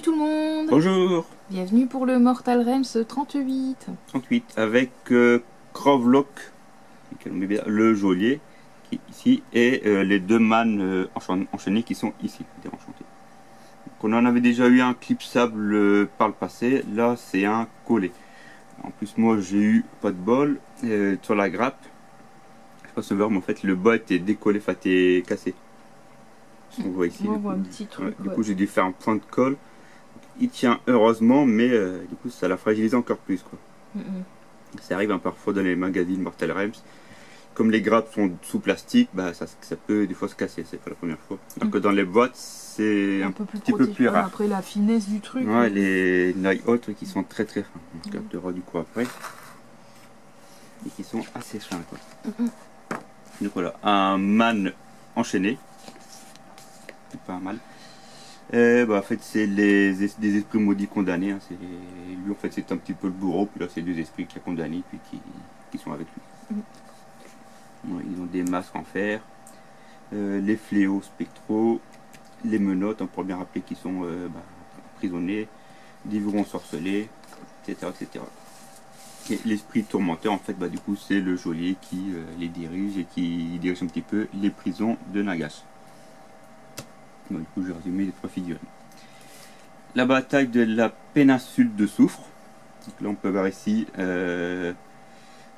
tout le monde. Bonjour. Bienvenue pour le Mortal Realms 38. 38 avec Krovlok, le geôlier qui est ici, et les deux mânes enchaînés qui sont ici, enchantés. Donc, on en avait déjà eu un clipsable par le passé, là c'est un collé. En plus moi j'ai eu pas de bol sur la grappe. Je sais pas si on voit, mais en fait le bas était décollé, enfin était cassé. On voit ici. On voit un petit truc. Du coup j'ai dû faire un point de colle. Il tient heureusement, mais du coup ça l'a fragilisé encore plus, quoi. Ça arrive parfois dans les magazines Mortal Realms. Comme les grappes sont sous plastique, bah, ça peut des fois se casser, c'est pas la première fois. Alors que dans les boîtes, c'est un petit peu plus rare. Après la finesse du truc. Ouais, les Night Out qui sont très très fins. On regardera du coup après. Et qui sont assez fins, quoi. Donc voilà, un man enchaîné. C'est pas mal. Bah, en fait, c'est des esprits maudits condamnés. Hein. Lui, en fait, c'est un petit peu le bourreau. Puis là, c'est deux esprits qu'il a condamnés puis qui sont avec lui. Ouais, ils ont des masques en fer, les fléaux spectraux, les menottes, on pourrait bien rappeler qu'ils sont emprisonnés, des vurons sorcelés, etc. etc. Et l'esprit tourmenteur, en fait, bah, du coup, c'est le geôlier qui les dirige et qui dirige un petit peu les prisons de Nagash. Bon, du coup, j'ai résumé les trois figurines. La bataille de la péninsule de Soufre. Donc là, on peut voir ici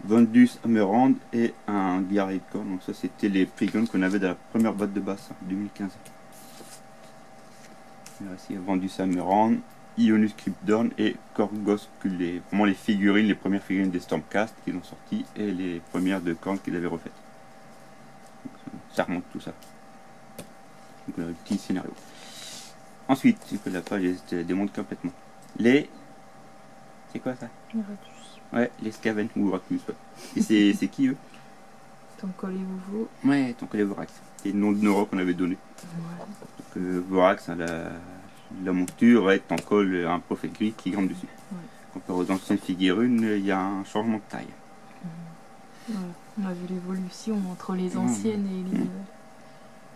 Vandus Amerand et un Gyarikon. Donc ça, c'était les Prigons qu'on avait dans la première boîte de base, en 2015. Là, ici, Vandus Amerand, Ionus Cryptdorn et Korgos, vraiment les figurines, les premières figurines des Stormcast qu'ils ont sorties et les premières de Korn qu'ils avaient refaites. Donc, ça remonte tout ça. Donc, le petit scénario. Ensuite, c'est que la page démonte complètement. C'est quoi ça? Ouais, les Skaven ou Ractus. Ouais. Et c'est qui eux? Tonkolevovo. Ouais, Tonkolevorax. C'est le nom de Nora qu'on avait donné. Ouais. Donc, Vorax, hein, la monture, est Tonkol, un prophète gris qui grimpe dessus. Ouais. Comparé aux anciennes figurines, il y a un changement de taille. Ouais. On a vu l'évolution entre les anciennes et les nouvelles.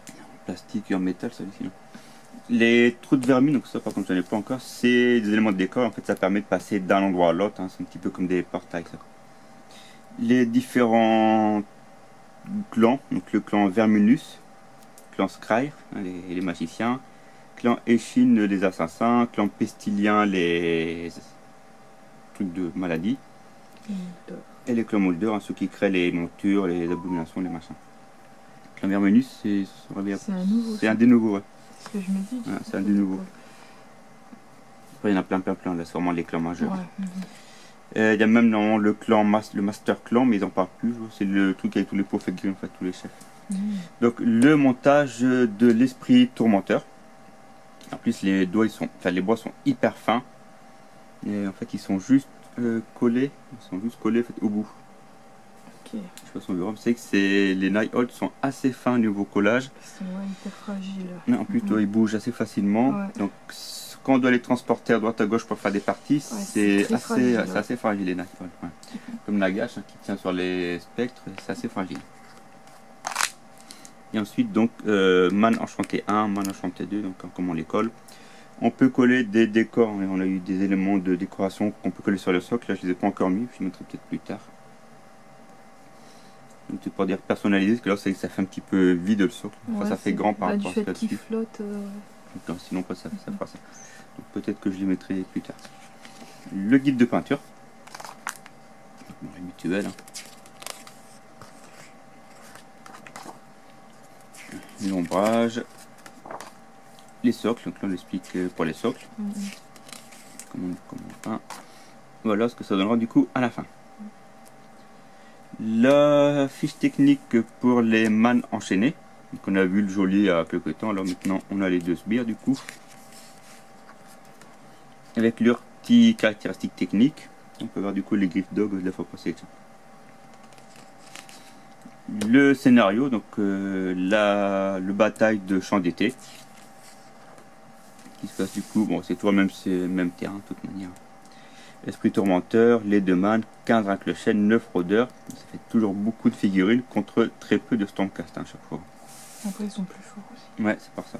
En plastique et en métal, ça aussi. Les trous de vermine, donc ça par contre je n'en ai pas encore, c'est des éléments de décor, en fait ça permet de passer d'un endroit à l'autre, hein. C'est un petit peu comme des portails ça. Les différents clans, donc le clan Verminus, clan Skryre, hein, les magiciens, clan Eshin, les assassins, clan Pestilien, les trucs de maladie, et les clans Molder, hein, ceux qui créent les montures, les abominations, les machins. Clan Verminus, c'est un des nouveaux, ouais. Ce que je me dis. Ouais, c'est un des nouveaux. Après, il y en a plein, là, c'est vraiment les clans majeurs. Ouais. Il y a même normalement le clan, le Master Clan, mais ils n'en parlent plus. C'est le truc avec tous les prophètes gris, en fait, tous les chefs. Donc, le montage de l'esprit tourmenteur. En plus, les doigts, les bois sont hyper fins. Et en fait, ils sont juste collés. Ils sont juste collés en fait, au bout. Je sais pas si on verra, c'est que les Nighthold sont assez fins au niveau collage. Ils sont hyper fragiles. Mais en plus, ils bougent assez facilement. Ouais. Donc, quand on doit les transporter à droite à gauche pour faire des parties, c'est assez fragile les Nighthold. Ouais. Comme Nagash qui tient sur les spectres, c'est assez fragile. Et ensuite, donc, Man Enchanté 1, Man Enchanté 2, donc comme on les colle. On peut coller des décors, hein, on a eu des éléments de décoration qu'on peut coller sur le socle. Là, je les ai pas encore mis, je les mettrai peut-être plus tard. Donc c'est pour dire personnalisé, parce que là ça fait un petit peu vide le socle, enfin, ça fait grand par rapport à ce qu'il flotte. Sinon ça fera ça. Donc peut-être que je les mettrai plus tard. Le guide de peinture, habituel. Hein. L'ombrage, les socles, donc là on explique pour les socles. Comment on peint. Voilà ce que ça donnera du coup à la fin. La fiche technique pour les mânes enchaînés. Donc on a vu le geôlier il y a quelques temps, alors maintenant on a les deux sbires du coup. Avec leurs petites caractéristiques techniques. On peut voir du coup les griffes dog de la fois passée. Le scénario, donc le bataille de champ d'été. Qui se passe du coup, bon c'est toujours le même terrain de toute manière. Esprit tourmenteur, les deux mânes, 15 avec le chêne, 9 rôdeurs. Ça fait toujours beaucoup de figurines contre très peu de Stormcast à chaque fois. Après ils sont plus forts aussi. Ouais, c'est pour ça.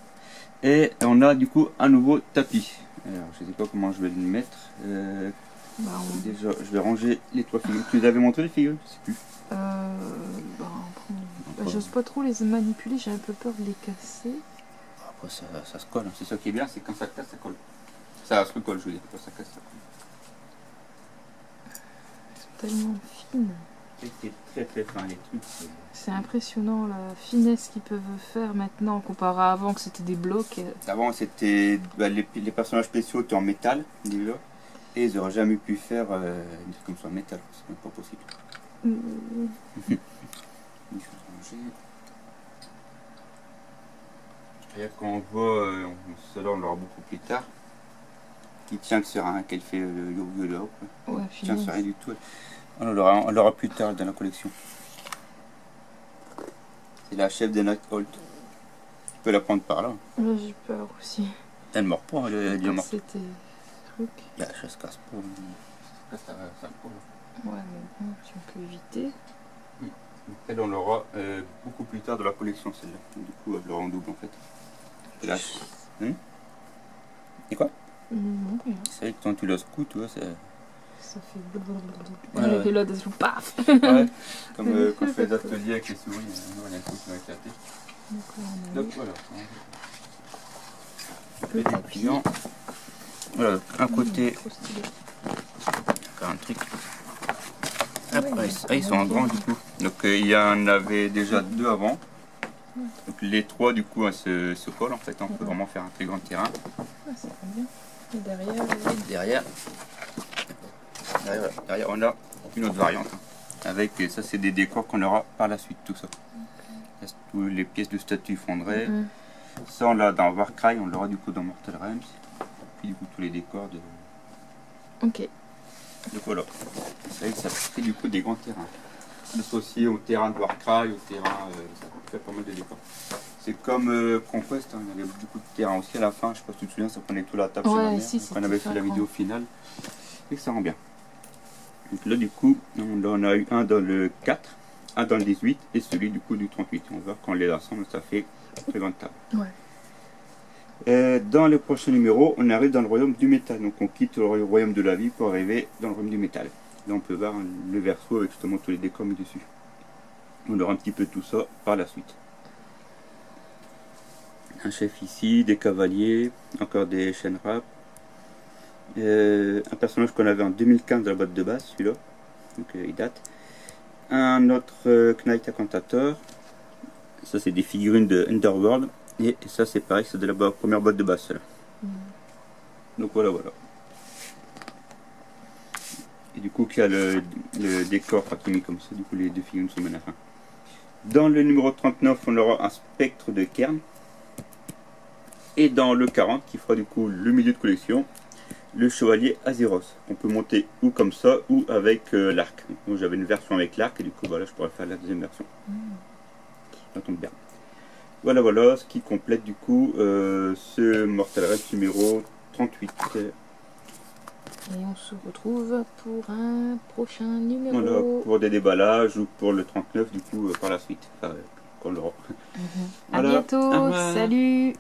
Et on a du coup un nouveau tapis. Alors, je sais pas comment je vais le mettre. Bah, Déjà, je vais ranger les 3 figurines. Tu les avais montré les figurines? Je sais plus. J'ose pas trop les manipuler, j'ai un peu peur de les casser. Après, ça se colle. C'est ça qui est bien, c'est quand ça casse, ça colle. Ça se recolle, je veux dire. Quand ça casse, ça colle. Elles sont tellement fines. C'est très très fin les trucs. C'est impressionnant la finesse qu'ils peuvent faire maintenant comparé à avant que c'était des blocs. Avant, c'était les personnages spéciaux étaient en métal, déjà. Et ils n'auraient jamais pu faire des trucs comme ça en métal. C'est même pas possible. Et quand on voit, cela on l'aura beaucoup plus tard, qui tient que sur un, qu'elle fait le yo-yo là-haut. Ouais, qui tient sur rien du tout. On l'aura plus tard dans la collection. C'est la chef des Night Holt. Tu peux la prendre par là. Là j'ai peur aussi. Elle mord pas, elle est déjà morte. C'était truc. Là, ça se casse pas. Ça Ouais, mais bon, si on peut éviter. Elle, on l'aura beaucoup plus tard dans la collection, celle-là. Du coup, elle l'aura en double en fait. Et là, et quoi? Non, rien. C'est vrai que quand tu la secoues, tu vois, ça fait ouais. Et là, des sous, paf. Ouais, comme quand je fais des ateliers avec les souris, il y a un truc qui va éclater. Donc voilà. Le tapis. Voilà, un côté. Encore un truc. Après, ils sont en grand du coup. Donc il y en avait déjà 2 avant. Donc les 3 du coup se collent en fait. On peut vraiment faire un très grand terrain. Ah, ça va bien. Et derrière, derrière on a une autre variante. Avec ça, c'est des décors qu'on aura par la suite, tout ça. Là, toutes les pièces de statue fondraient. Ça, on l'a dans Warcry, on l'aura du coup dans Mortal Realms. Puis du coup, tous les décors de. Ok. Donc voilà. C'est vrai que ça fait du coup des grands terrains. Associé au terrain de Warcry, au terrain. Ça fait pas mal de décors. C'est comme Conquest, hein, il y avait beaucoup de terrain aussi à la fin. Je sais pas si tu te souviens, ça prenait toute la table chez ma mère. Si, quand on avait fait la vidéo finale. Et que ça rend bien. Donc là, du coup, on en a eu un dans le 4, un dans le 18 et celui du coup du 38. On va voir quand on les ensemble, ça fait une très grande table. Ouais. Dans le prochain numéro, on arrive dans le royaume du métal. Donc on quitte le royaume de la vie pour arriver dans le royaume du métal. Là, on peut voir le verso avec justement tous les décors mis dessus. On aura un petit peu tout ça par la suite. Un chef ici, des cavaliers, encore des chaînes rap. Un personnage qu'on avait en 2015 dans la boîte de base, celui-là, donc il date. Un autre Knight Incantator, ça c'est des figurines de Underworld, et ça c'est pareil, c'est de la première boîte de base, celle-là. Donc voilà. Et du coup, il y a le décor qui est mis comme ça, du coup les 2 figurines sont à la fin. Dans le numéro 39, on aura un spectre de Cairn, et dans le 40, qui fera du coup le milieu de collection, le chevalier Azeroth. On peut monter ou comme ça ou avec l'arc. Moi j'avais une version avec l'arc et du coup voilà, je pourrais faire la deuxième version. Ça tombe bien. Voilà ce qui complète du coup ce Mortal Realms numéro 38. Et on se retrouve pour un prochain numéro. Voilà, pour des déballages ou pour le 39 du coup par la suite. Enfin, quand on l'aura. À bientôt, salut.